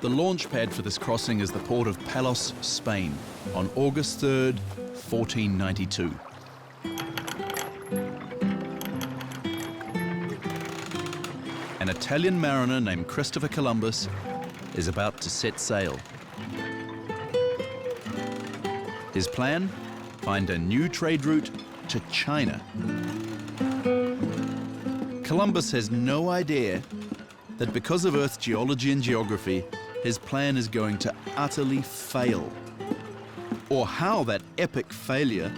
The launch pad for this crossing is the port of Palos, Spain, on August 3rd, 1492. An Italian mariner named Christopher Columbus is about to set sail. His plan? Find a new trade route to China. Columbus has no idea that because of Earth's geology and geography, his plan is going to utterly fail. Or how that epic failure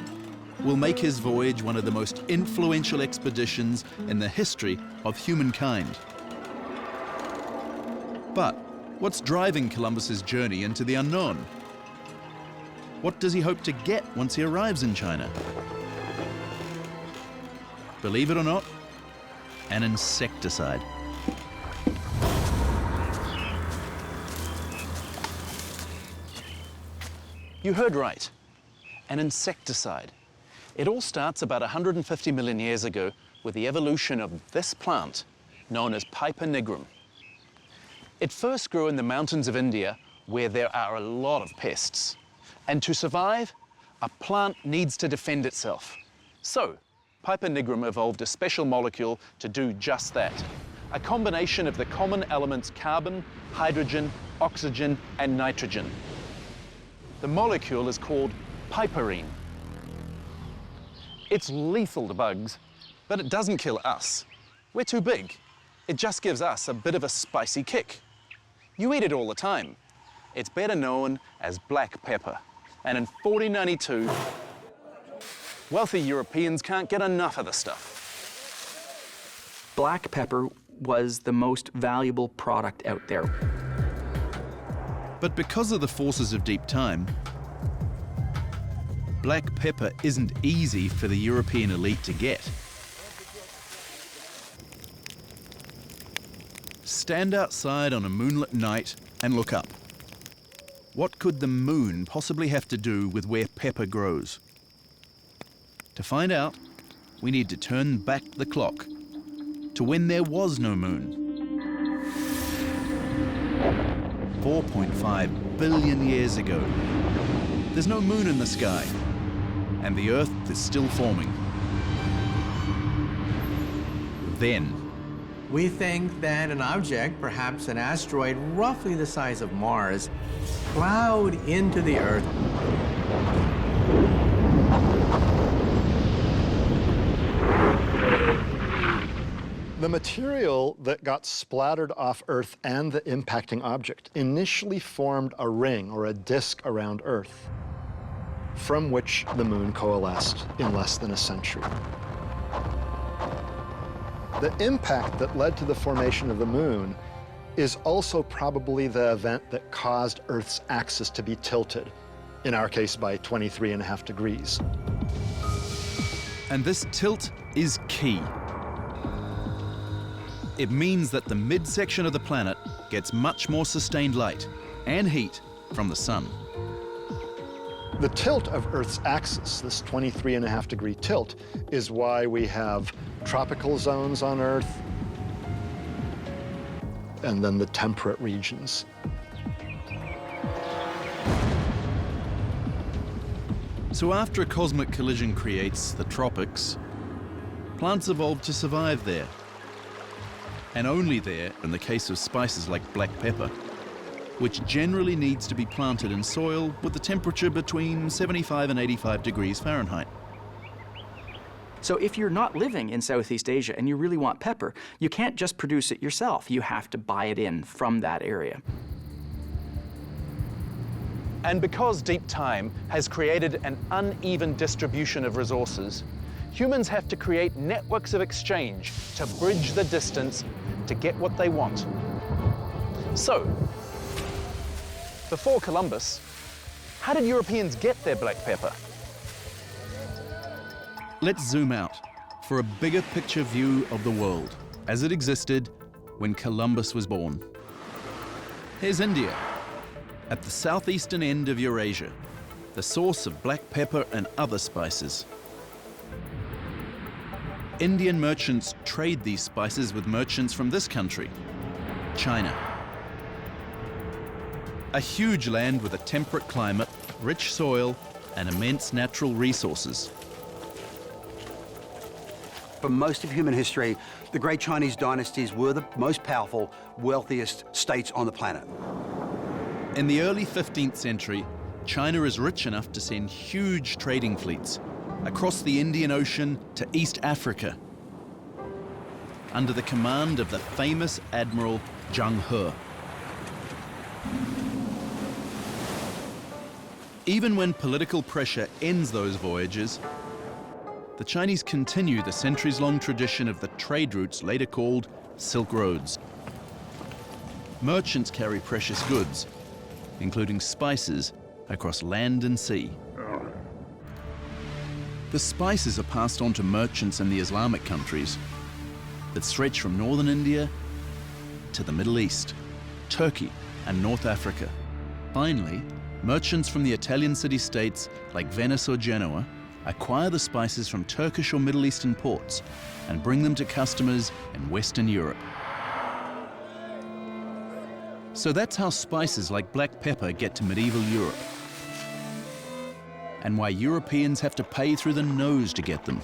will make his voyage one of the most influential expeditions in the history of humankind. But what's driving Columbus's journey into the unknown? What does he hope to get once he arrives in China? Believe it or not, an insecticide. You heard right, an insecticide. It all starts about 150 million years ago with the evolution of this plant known as Piper nigrum. It first grew in the mountains of India where there are a lot of pests. And to survive, a plant needs to defend itself. So, Piper nigrum evolved a special molecule to do just that. A combination of the common elements carbon, hydrogen, oxygen, and nitrogen. The molecule is called piperine. It's lethal to bugs, but it doesn't kill us. We're too big. It just gives us a bit of a spicy kick. You eat it all the time. It's better known as black pepper. And in 1492, wealthy Europeans can't get enough of the stuff. Black pepper was the most valuable product out there. But because of the forces of deep time, black pepper isn't easy for the European elite to get. Stand outside on a moonlit night and look up. What could the moon possibly have to do with where pepper grows? To find out, we need to turn back the clock to when there was no moon. 4.5 billion years ago. There's no moon in the sky, and the Earth is still forming. Then, we think that an object, perhaps an asteroid roughly the size of Mars, plowed into the Earth. The material that got splattered off Earth and the impacting object initially formed a ring or a disk around Earth, from which the moon coalesced in less than a century. The impact that led to the formation of the moon is also probably the event that caused Earth's axis to be tilted, in our case by 23.5 degrees. And this tilt is key. It means that the midsection of the planet gets much more sustained light and heat from the sun. The tilt of Earth's axis, this 23.5 degree tilt, is why we have tropical zones on Earth and then the temperate regions. So after a cosmic collision creates the tropics, plants evolved to survive there. And only there in the case of spices like black pepper, which generally needs to be planted in soil with a temperature between 75 and 85 degrees Fahrenheit. So if you're not living in Southeast Asia and you really want pepper, you can't just produce it yourself. You have to buy it in from that area. And because deep time has created an uneven distribution of resources, humans have to create networks of exchange to bridge the distance to get what they want. So, before Columbus, how did Europeans get their black pepper? Let's zoom out for a bigger picture view of the world as it existed when Columbus was born. Here's India, at the southeastern end of Eurasia, the source of black pepper and other spices. Indian merchants trade these spices with merchants from this country, China. A huge land with a temperate climate, rich soil, and immense natural resources. For most of human history, the great Chinese dynasties were the most powerful, wealthiest states on the planet. In the early 15th century, China is rich enough to send huge trading fleets across the Indian Ocean to East Africa, under the command of the famous Admiral Zheng He. Even when political pressure ends those voyages, the Chinese continue the centuries-long tradition of the trade routes later called Silk Roads. Merchants carry precious goods, including spices, across land and sea. The spices are passed on to merchants in the Islamic countries that stretch from northern India to the Middle East, Turkey, and North Africa. Finally, merchants from the Italian city-states like Venice or Genoa acquire the spices from Turkish or Middle Eastern ports and bring them to customers in Western Europe. So that's how spices like black pepper get to medieval Europe, and why Europeans have to pay through the nose to get them.